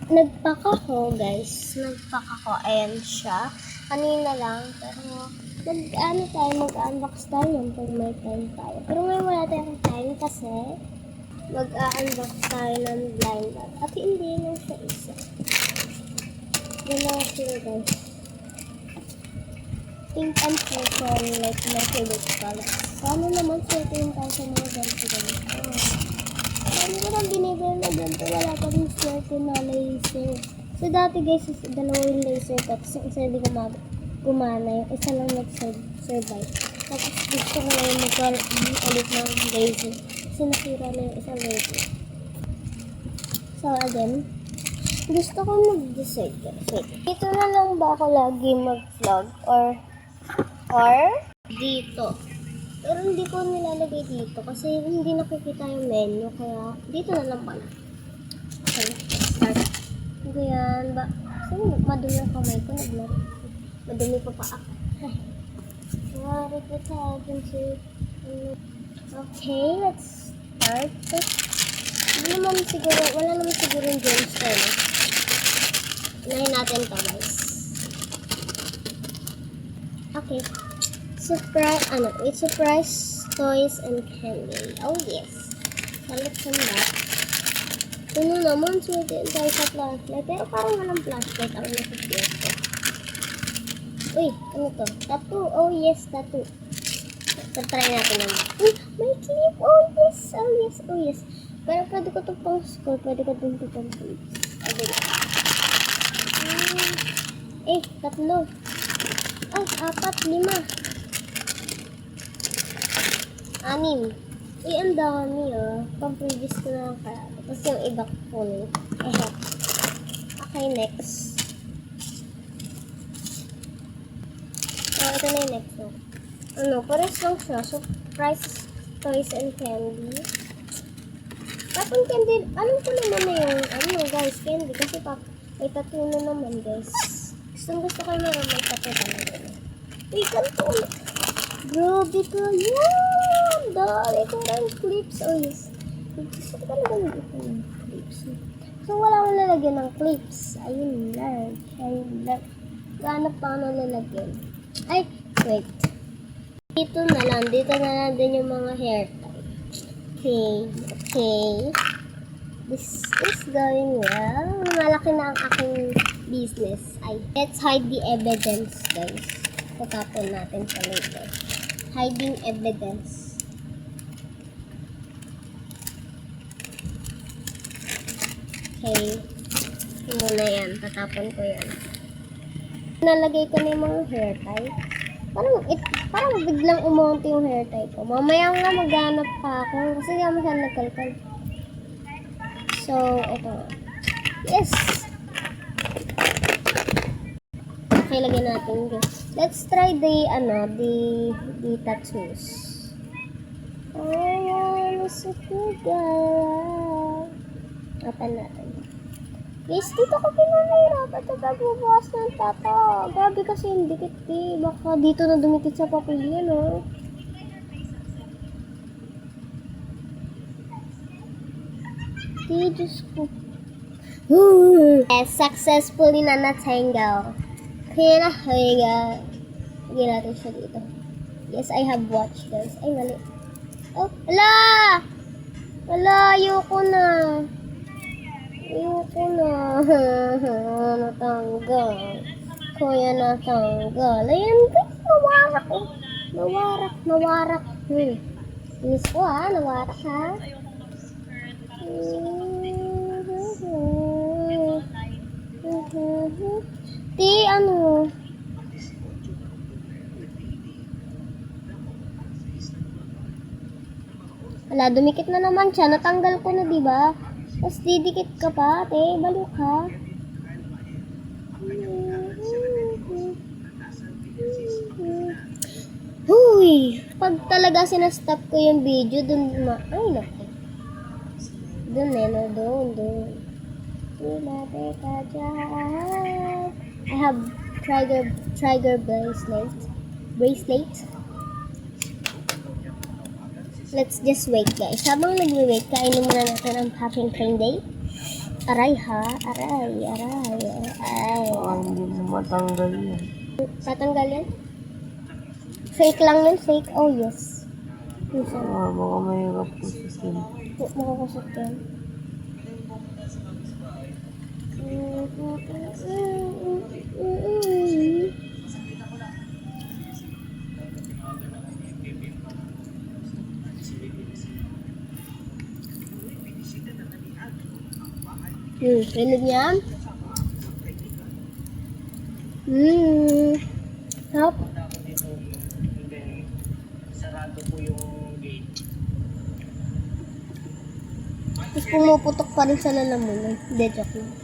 Nagpack ako, guys. Ayan siya. Kanina lang. Pero, mag-unbox tayo yan pag may time tayo. Pero ngayon wala tayong time kasi mag-unbox tayo ng blind bag. At hindi lang siya isa. Yan lang sila, guys. Pink and purple, like my favorite color. Sana naman swerte tayo sa mga ganito. Ano ko lang binibili na ganito, wala pa rin swerte na laser. So dati guys, dalawang laser tapos yung isa hindi gumana, yung isa lang nag-survive. Tapos gusto ko lang ulit ng laser. Kasi nasira na yung isang laser. So again, gusto ko mag-decide guys. Dito na lang ba ako lagi mag-vlog or dito? Pero hindi ko nilalagay dito kasi hindi nakikita yung menu. Kaya dito na lang pala. Okay, start. Hindi yan ba? Kasi madumi ang kamay ko. Madumi pa pa ako. Sorry po sa akin si... Okay, let's start. Wala naman siguro yung James Taylor. Unahin natin ito guys. Okay. Surprise toys and candy. Oh yes. Salit sa that. Puno naman, suotin tayo sa flashlight. Pero parang walang flashlight ang nakikita ko. Uy, ano to? Tattoo. Oh yes, tattoo. Try natin naman. Uy, may clip. Oh yes, oh yes, oh yes. Pero pwede ko ito pang score. Pwede ko ito pang clips. Tatlo. Ay, 4, 5. 6. Uy, ang dami Pang-previous ko na lang kaya. Tapos yung iba full. Okay, next. Ito na yung next. Pares lang siya. Surprise toys and candy. Tapos candy, alam ko naman na yung, guys, candy. Kasi may tattoo na naman, guys. Gusto ko meron may tattoo talaga. Uy, kanto. Grabe ka yan! Dali ko ng clips. Oh yes. Gusto ko talaga ng clips. So wala akong lalagyan ng clips. Ayun lang. Ganap pa ako lalagyan. Ay, wait. Dito na lang din yung mga hair tie. Okay. This is going well. Malaki na ang aking business. Let's hide the evidence, guys. Tatapon natin sa later. Hiding evidence. Okay. Muna yan. Tatapon ko yan. Nalagay ko na yung mga hair tie. Parang biglang umunti yung hair tie ko. Mamaya nga maghanap pa ako. Kasi hindi ako masyadong nagkalkal. So, ito. Yes! Okay, lagyan natin dito. Let's try the tattoos. Oh, so good, open natin. Guys, dito ko pinanahirapan ito pagbubukas ng tato. Grabe kasi yung dikit baka dito na dumikit sa papel yan, Diyos ko. Yes, successfully na natangle. Kaya na, lagyan natin siya dito. Yes, I have watched this. Ay, mali. Oh, ala! Ayoko na. Natanggal. Kuya natanggal. Ayan, guys, nawarak. Inis ko nawarak Wala, dumikit na naman siya. Natanggal ko na, diba? Tapos didikit ka pa, balik ka. Huy! Pag talaga sinastop ko yung video, dun naku. Doon. I have trigger bracelet. Let's just wait, guys. Habang nagwi-wait, kainin muna natin ang Puffin Candy. Aray ha? Aray. Hindi mo matanggal yan. Tatanggal yan? Fake lang yun? Fake? Oh, yes. Minsan. Baka mahirap po sa skin. Makakusot yan. Rinig niya? Hop. Sarado po yung gate. Tapos pumuputok pa rin sa lalamunan. Hindi, joke lang.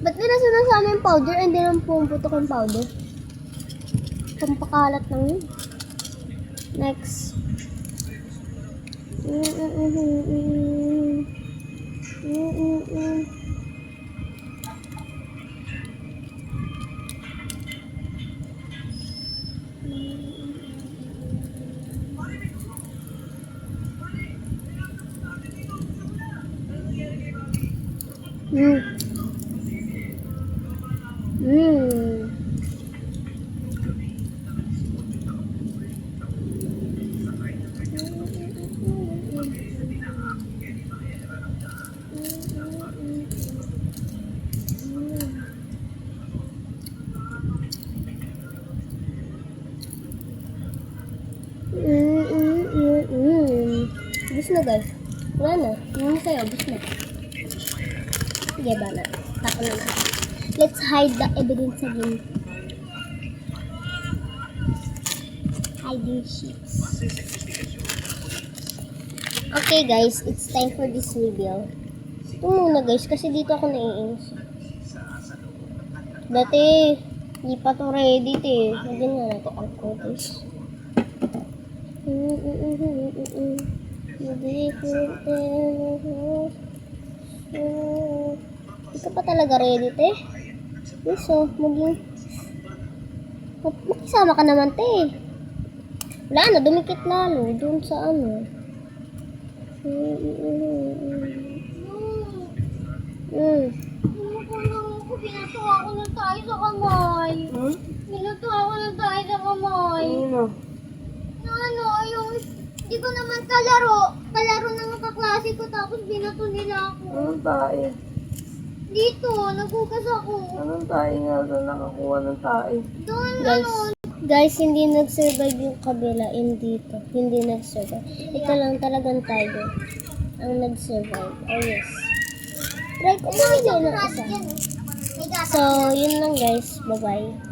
Ba't nila sinasama yung powder? Hindi naman pumuputok yung powder. Pampakalat lang yun. Next. Bus na guys. Wala na. Ano na sa'yo? Bus na. Sige ba na? Tako na na. Let's hide the evidence again. Hiding sheets. Okay guys, it's time for this reveal. Ito muna guys, kasi dito ako naiinis. Dati, hindi pa to ready eh. Lagyan nga natin ang photos. Hindi ka pa talaga ready te. So, makisama ka naman te. Wala na, dumikit lalo. Doon sa ano. Pinatuwa ko ng tayo sa kamay. Pinatuwa ko ng tayo sa kamay. Ano, yung hindi ko naman kalaro ng kaklase ko tapos binato nila ako. Anong tae? Dito, naghugas ako. Anong tae nga doon nakakuha ng tae? Doon, guys, hindi nag-survive yung kabila, dito. Hindi nag-survive. Ito lang talagang tayo ang nag-survive. Oh, yes. Try ko na yun ang isa. So, yun lang guys. Bye-bye.